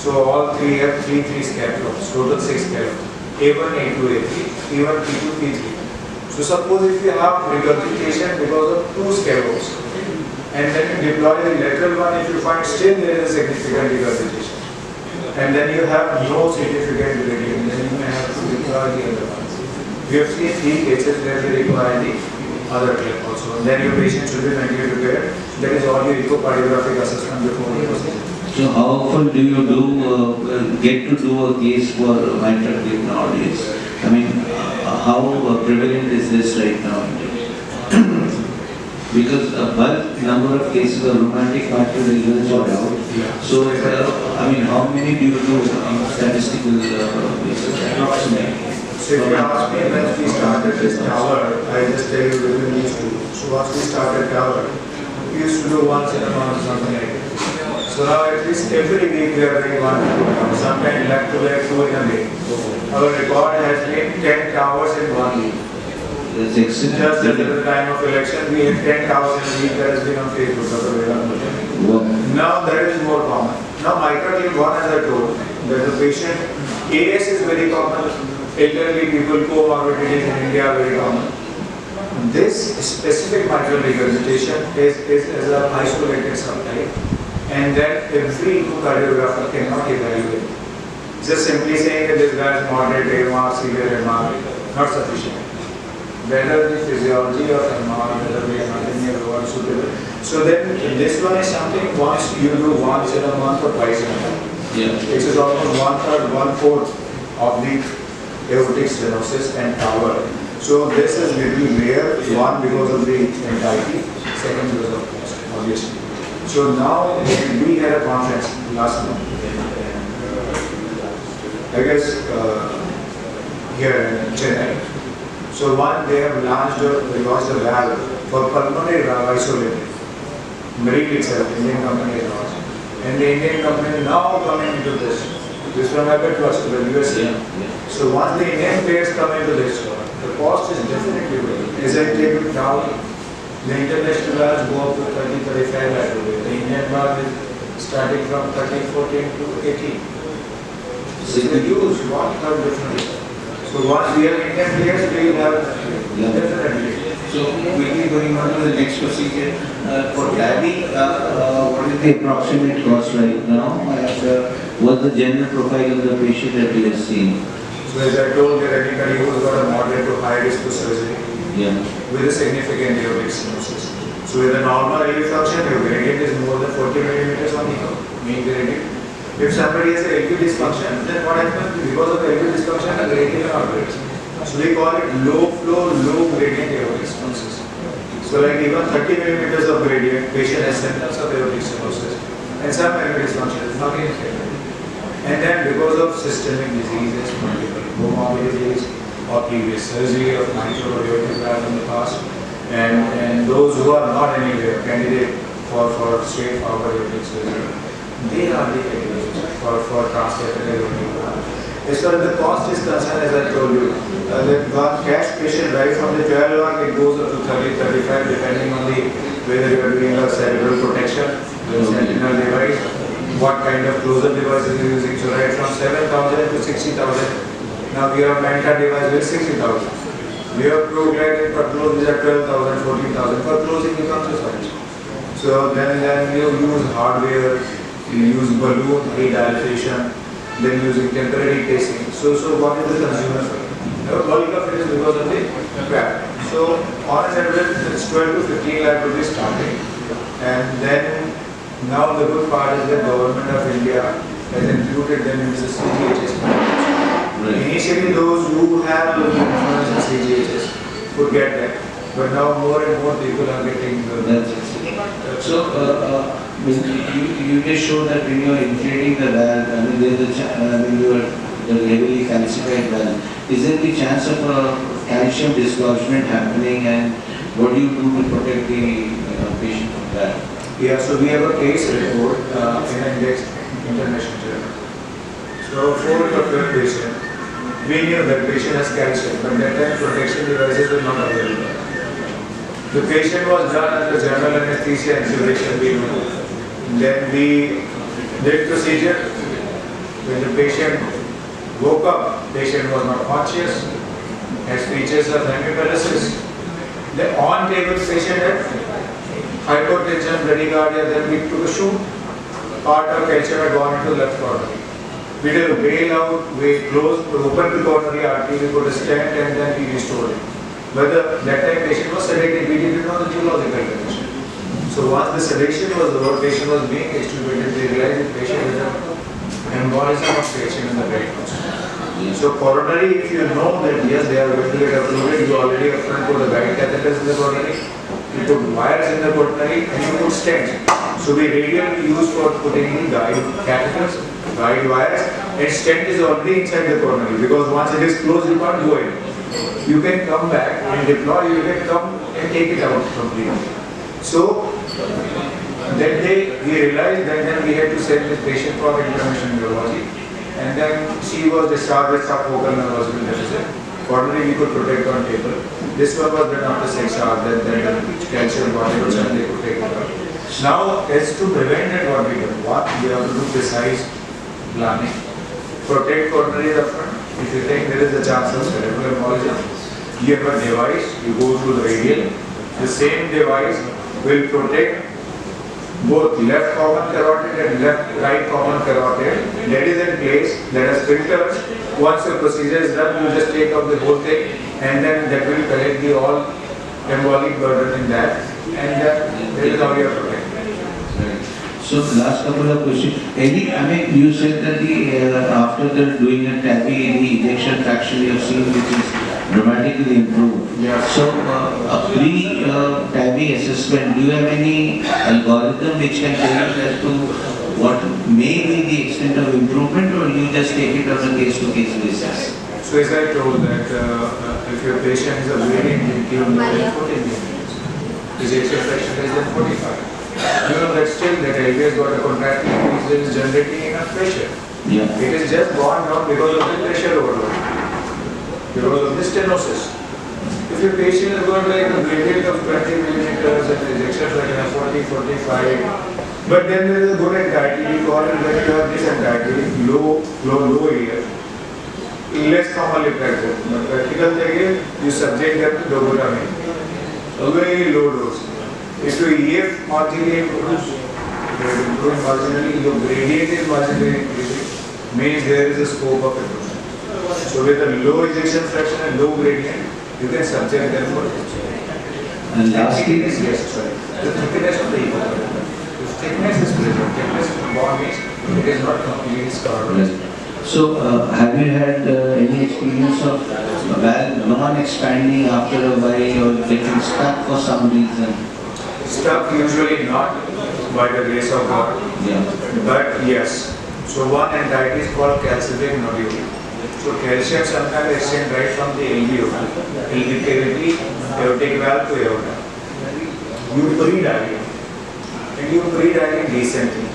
So all 3 have 3 scapulars, total 6 scapulars. A1, A2, A3, P1, P2, P3. So suppose if you have regurgitation because of 2 scapulars, and then you deploy the lateral one, if you find still there is a significant regurgitation, and then you have no significant regurgitation, then you may have to deploy the other ones. We have seen 3 cases where they require the other clip also. And then your patient should be mentally prepared. That is all your echocardiographic assessment before the procedure. So how often do you get to do a case for MitraClip nowadays? I mean, how prevalent is this right now? because a bulk number of cases of rheumatic factor illness are out. So, I mean, how many do you do statistical approximate? So if you ask me when we started this tower, I just tell you within these two. So once we started tower, we used to do once in a month something like that. So now at least every week we are doing one, sometimes back to back, 2 in a day. Our record has been 10 towers in 1 week. That's excellent. Just at the time of election, we had 10 towers in a week that has been on Facebook. Wow. Now that is more common. Now MitraClip 1, as I told, that the patient, AS is very common. Elderly people, comorbidities in India are very common. This specific mitral regurgitation is as an isolated subtype, and then every cardiographer cannot evaluate. Just simply saying that this guy is moderate AMR, severe MR, not sufficient. Whether the physiology of MR, whether the anatomy of what suitable. So then this one is something once you do once in a month or twice in a month. Yeah. It is almost 1/3, 1/4 of the aortic stenosis and tower. So this is little rare, one because of the anxiety, second because of cost, obviously. So now we had a conference last month, I guess here in Chennai. So one, they have launched a valve for pulmonary valve isolated. Marine itself, Indian company has launched. And the Indian company is now coming into this. This from happened to us, to the USA. So once the Indian players come into this, the cost is definitely good. As I take it down, the international valves go up to 30-35 lakh rupees. The Indian valve is starting from 13-14 to 18. So it's a huge one-third difference. So once we have Indian players, we will have definitely. So quickly going on to the next procedure, for TAVI, what is the approximate cost right now, and what's the general profile of the patient that we have seen? So as I told you, anybody who has got a moderate to high risk to surgery with a significant aortic stenosis. So with a normal AV function, your gradient is more than 40 millimeters on the mean gradient. If somebody has a LV dysfunction, then what happens? Because of LV dysfunction, the gradient is not great. So we call it low flow, low gradient aortic stenosis. So like even 30 millimeters of gradient, patient has symptoms of aortic stenosis and some LV dysfunction, nothing is happening. And then because of systemic diseases, multiple comorbidities or previous surgery of mitral or aortic valve in the past, and those who are not anywhere candidate for straightforward aortic surgery, they are the candidates for transcatheter aortic valve. As far as the cost is concerned, as I told you, the one cash patient right from the 12 lakh, it goes up to 30-35 depending on the whether you are doing a cerebral protection, the sentinel device, what kind of closure devices you are using. So right from 7,000 to 60,000. Now we have Manta device with 60,000. We have ProGlide and Perclose which are 12,000, 14,000. For closing becomes so much. So then you use hardware, you use balloon redilatation, then using temporary casing. So what is the consumer for? The bulk of it is because of the crap. So on an average it's 12 to 15 lakh rupees starting. And then now the good part is that government of India has included them in the CGHS. Right. Initially those who have insurance in CGHS could get that. But now more and more people are getting So you just show that when you are inflating the valve, I mean there is when you are the heavily calcified valve, is there the chance of calcium disgorgement happening, and what do you do to protect the patient from that? Yeah, so we have a case report in an indexed international journal. So for the patient, we knew that patient has calcium, but that time protection devices were not available. The patient was done under general anesthesia and sedation we knew. Then we did procedure. When the patient woke up, patient was not conscious, has features of hemiplegia. The on-table patient had hypotension, bradycardia, then we took a shoot. Part of calcium had gone into the left corner. We did a bailout, we closed, opened the coronary artery, we put a stent and then we restored it. But that time patient was sedated, we didn't know the geological condition. So once the sedation was over, patient was being extubated, we realized the patient is an embolism of patient in the brain. So coronary, if you know that yes, they are going to get occluded, you already upfront put the guide catheters in the coronary. you put wires in the coronary, and you put stents. So we radially use for putting the guide catheters, guide wires, and stent is already inside the coronary because once it is closed, you can't go in. You can come back and deploy, you can come and take it out completely. So that day we realized that then we had to send the patient for interventional neurology, and then she was discharged with subfocal neurological deficit. Coronary we could protect on table. This one was done after 6 hours, then calcium bottles and they could take it out. Now, as to prevent that, what we do? What we have to do precise planning. Protect coronary up front. If you think there is a chance of cerebral embolism, you have a device, you go through the radial. The same device will protect both left common carotid and right common carotid. That is in place, that has filters. Once the procedure is done, you just take out the whole thing and then that will collect the all embolic burden in that, and that is how you are protected. So last couple of questions. You said that after doing a TAVI, the ejection fraction you have seen which is dramatically improved. Yeah. So a pre-TAVI assessment, do you have any algorithm which can tell us as to what may be the extent of improvement, or you just take it on a case-to-case basis? So as I told that if your patient is a variant in more than 14 minutes, ejection fraction less than 45. You know that still that area has got a contracting increase, is generating enough pressure. Yeah. It is just gone down because of the pressure overload, because of the stenosis. If your patient has got like a gradient of 20 millimeters and ejection fraction of 40, 45, but then there is a good anxiety, we call it when you have this anxiety, low area, less commonly practiced. But practical thing is, you subject them to dobutamine, a very low dose. If your EF marginally improves, marginally, your gradient is marginally increasing, means there is a scope of improvement. So with a low ejection fraction and low gradient, you can subject them for it. And lastly, yes, sorry. The thickness of the equipment. If thickness is present, thickness of the bond means it is not completely scarred. so have you had any experience of valve non-expanding after a while or getting stuck for some reason? Stuck usually not, by the grace of God. Yeah. But yes. So one entity is called calcific nodule. So calcium sometimes extends right from the LV cavity, aortic valve to aorta. You pre-dilate. And you pre-dilate decently.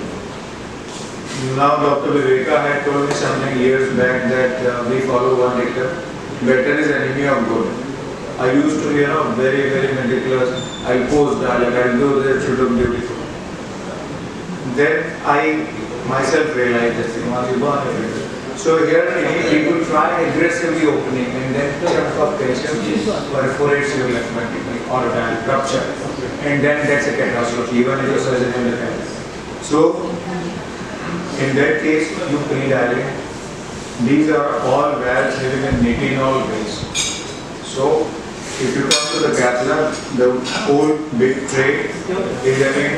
Now Dr. Viveka had told me something years back that we follow one dictum. Better is enemy of good. I used to be, very, very meticulous. I'll post dilate, I'll do that, should look beautiful. Then I myself realized this thing, so here people try aggressively opening and then chunk of calcium perforates your left ventricle or a valve rupture, and then that's a catastrophe, even if the surgeon will look at it. So in that case, you pre-dilate. These are all valves having a nitinol base. So if you come to the cath lab, the whole big tray is having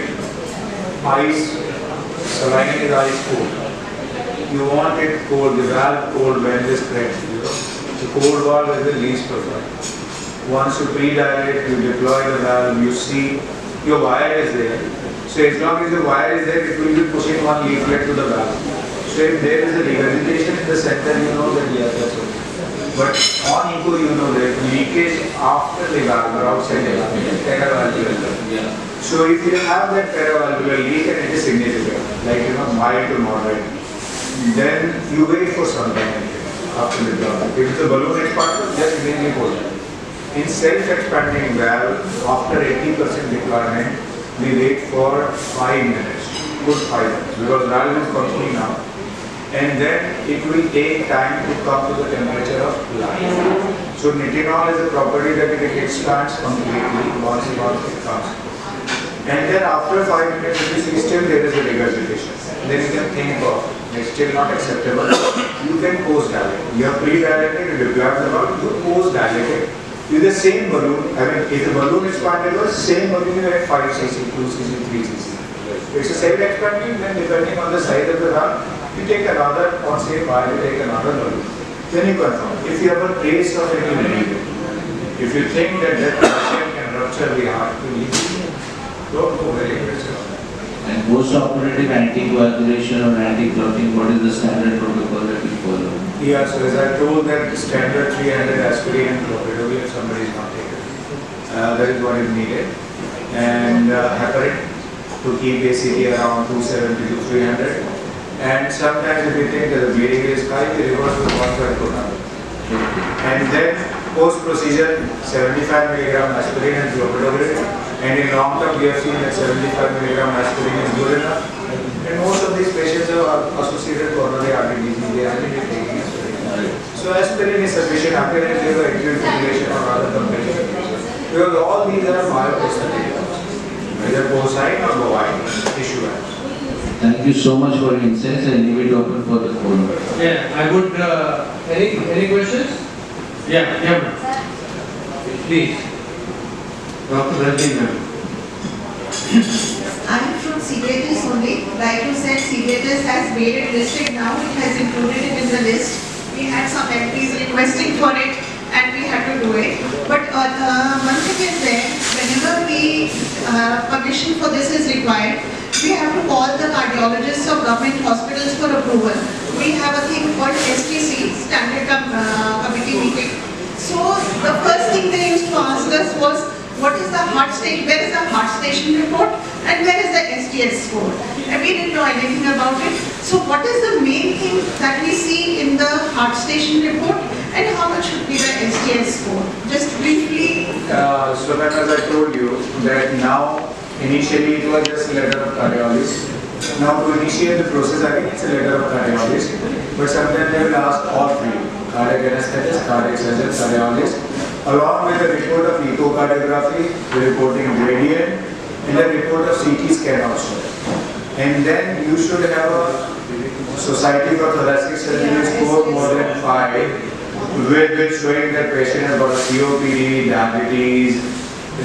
ice, saline is ice cold. You want it cold, the valve cold when it is pressed. The cold valve is the least preferred. Once you pre-dilate, you deploy the valve, you see your wire is there. So as long as the wire is there, it will be pushing one leaflet to the valve. So if there is a regurgitation in the center, you know that yes, that's okay. But on echo, you know that leakage after the valve or outside the valve is paravalvular. So if you have that paravalvular leak and it is significant, like mild to moderate, then you wait for some time after the deployment. If it's a balloon expander, just immediately pull it. In self-expanding valve, after 80% deployment, we wait for 5 minutes, good 5 minutes, because valve is functioning now. And then it will take time to come to the temperature of life. So nitinol is a property that it expands completely once it comes. And then after 5 minutes, if you see still there is a regurgitation, then you can think of it's still not acceptable. You can post-dilate. You have pre-dilated, you deploy the valve, you post-dilate it with the same balloon. I mean, if the balloon is expandable, same balloon you have 5 cc, 2 cc, 3 cc. If it's a self-expanding, then depending on the size of the valve, you take another, or say 5, you take another balloon. Then you confirm. If you have a trace of any bleeding, if you think that that patient can rupture the heart. Don't go very aggressive on that. And post-operative anticoagulation or anti-clotting, what is the standard protocol that you follow? Yeah, so as I told that standard 300 aspirin and clopidogrel if somebody is not taken. That is what is needed. And heparin to keep ACT around 270 to 300. And sometimes if we think that the bleeding is high, we reverse to 112. And then post-procedure 75 mg aspirin and clopidogrel. And in long term we have seen that 75 mg aspirin is good enough. And most of these patients are associated coronary artery disease. They have been taking aspirin. So aspirin is sufficient after they have acute fibrillation or other complications. Because all these are myoprosthetic, whether bovine or bovine tissue valves. Thank you so much for your insights. I leave it open for the forum. Yeah, I would, any questions? Yeah, ma'am. Please. Dr. Rajni, ma'am. I'm from CBHS only. Like you said, CBHS has made it listed now. It has included it in the list. We had some MPs requesting for it and we had to do it. But one thing is there, whenever permission for this is required, we have to call the cardiologists of government hospitals for approval. We have a thing called STC, Standard Committee meeting. So the first thing they used to ask us was, what is the heart station, where is the heart station report and where is the STS score? And we didn't know anything about it. So what is the main thing that we see in the heart station report and how much should be the STS score? Just briefly. So as I told you that now initially it was just a letter of cardiologist. Now to initiate the process I think it's a letter of cardiologist. But sometimes they will ask all three, cardiac anesthetist, cardiac surgeon, cardiologist. Along with the report of echocardiography, the reporting gradient, and the report of CT scan also. And then you should have a Society for Thoracic Surgery score more than 5, with showing that patient has got a COPD, diabetes,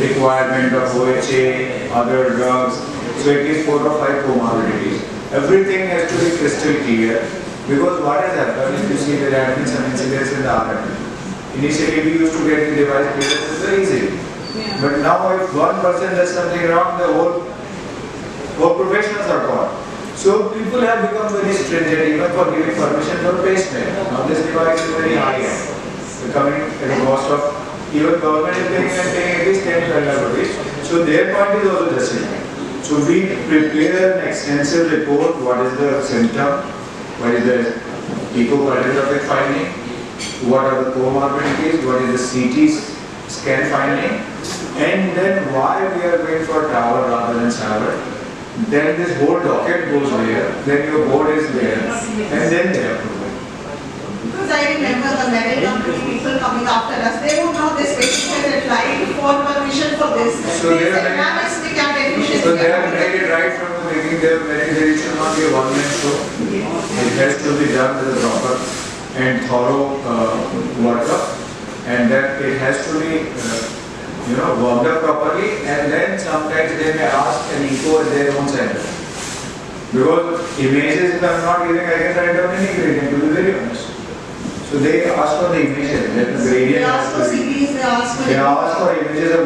requirement of OHA, other drugs. So it is 4 or 5 comorbidities. Everything has to be crystal clear because what has happened, if you see there have been some incidents in the RMN. Initially we used to get the device clearance very easily. Yeah. But now if one person does something wrong, the whole professionals are gone. So people have become very stringent even for giving permission for pacemaker. Now this device is very high end, coming at a cost of, even government is paying at least 10-12 lakh rupees. So their point is also justified. So we prepare an extensive report, what is the symptom, what is the echocardiographic finding, what are the comorbidities, what is the CT scan finding, and then why we are going for tower rather than SAVR. Then this whole docket goes there, then your board is there, and then they approve it. Because I remember the many company people coming after us, they would know this patient has applied for permission for this. So they have made it right from the beginning. They have made it should not be a one-man show. It has to be done with a proper and thorough workup, and then it has to be warmed up properly, and then sometimes they may ask an echo at their own center. Because images, if I am not giving, I can write down any gradient, to be very honest. So they ask for the images, that the gradient They ask for CPs, they ask for... They ask for images of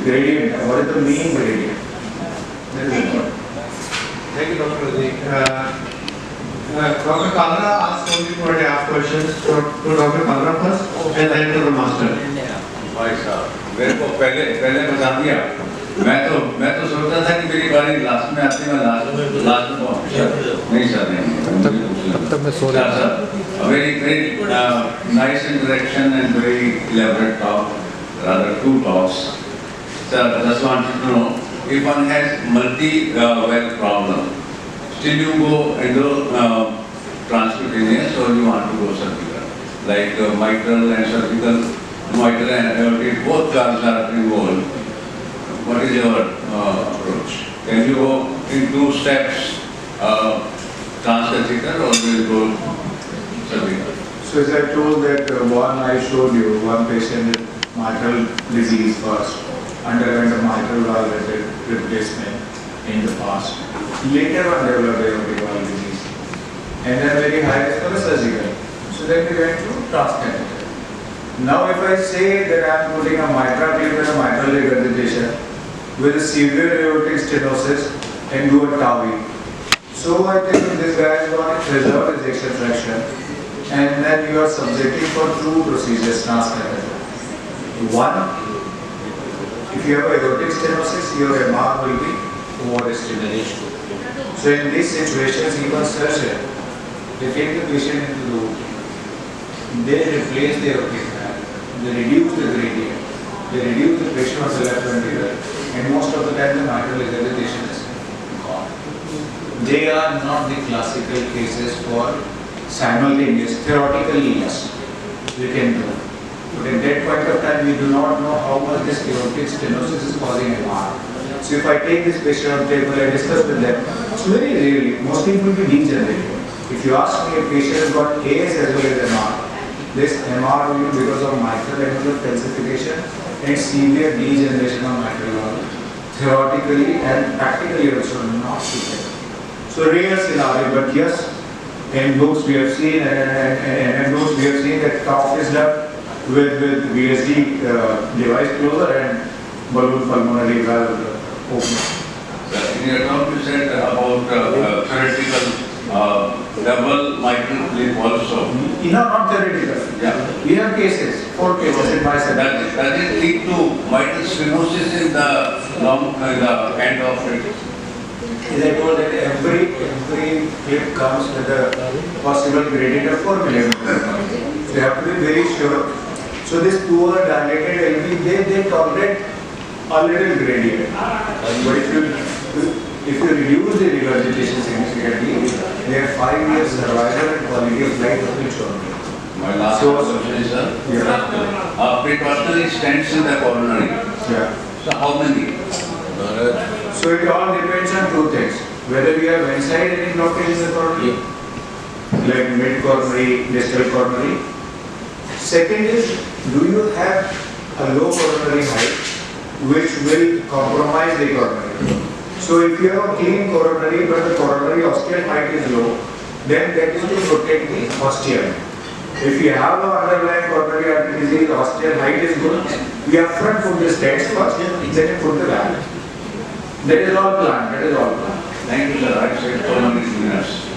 gradient, what is the mean gradient. Thank you. Thank you, Dr. Rajni. Dr. Kalra asked only for a half questions to Dr. Kalra first and then to the master. भाई साहब मेरे को पहले बता दिया मैं तो सोचता था कि मेरी बारी लास्ट में आती मैं लास्ट में नहीं सर नहीं तब मैं सो रहा था very nice interaction and very elaborate talk, rather 2 talks. Sir, just wanted to know if one has multi-well problem, still you go into transcutaneous or you want to go cervical, like mitral and cervical. Mitral and aortic, both valves are involved. What is your approach? Can you go in 2 steps, transcatheter, or will you go cervical? So as I told that one I showed you, one patient with mitral disease first, underwent a mitral valve replacement in the past. Later on developed aortic valve disease. And then very high risk for the surgical. So then we went to transcatheter. Now if I say that I am putting a MitraClip and a mitral regurgitation with a severe aortic stenosis and do a TAVI. So I think this guy is going to preserve his ejection fraction, and then you are subjecting for two procedures. One, if you have aortic stenosis, your MR will be overestimated. So in these situations, even surgeon, they take the patient into the room, they replace the aortic valve, they reduce the gradient, they reduce the pressure of the left ventricle, and most of the time the mitral regurgitation is gone. They are not the classical cases for simultaneous, theoretically yes, we can do. But at that point of time, we do not know how much this aortic stenosis is causing MR. So if I take this patient on table, I discuss with them, it's very rarely, mostly it will be degenerated. If you ask me, a patient has got AS as well as MR, this MR will be because of mitral angular calcification and severe degeneration of mitral valve, theoretically and practically also not suitable. So rare scenario, but yes, in books we have seen, and in books we have seen that cuff is left with VSD device closer and balloon pulmonary valve opening. In your talk you said about theoretical double mitral clip also. Not theoretical. Yeah. We have cases, 4 cases in my center. Does it lead to mitral stenosis in the the end of it? As I told that every clip comes with a possible gradient of 4 millimeters. So you have to be very sure. So this poor dilated LV, they tolerate a little gradient. But if you reduce the regurgitation significantly, their 5 years survival and quality of life will show. My last question is, sir. Yeah. Precautionary stents in the coronary. Yeah. So how many? So it all depends on 2 things. Whether we have inside any blockage in the coronary, like mid coronary, distal coronary. Second is, do you have a low coronary height which will compromise the coronary? So if you have a clean coronary but the coronary ostial height is low, then that is to protect the ostium. If you have an underlying coronary artery disease, ostial height is good, we upfront put the stents first, then you put the valve. That is all planned. Thank you, sir. I said so many minutes.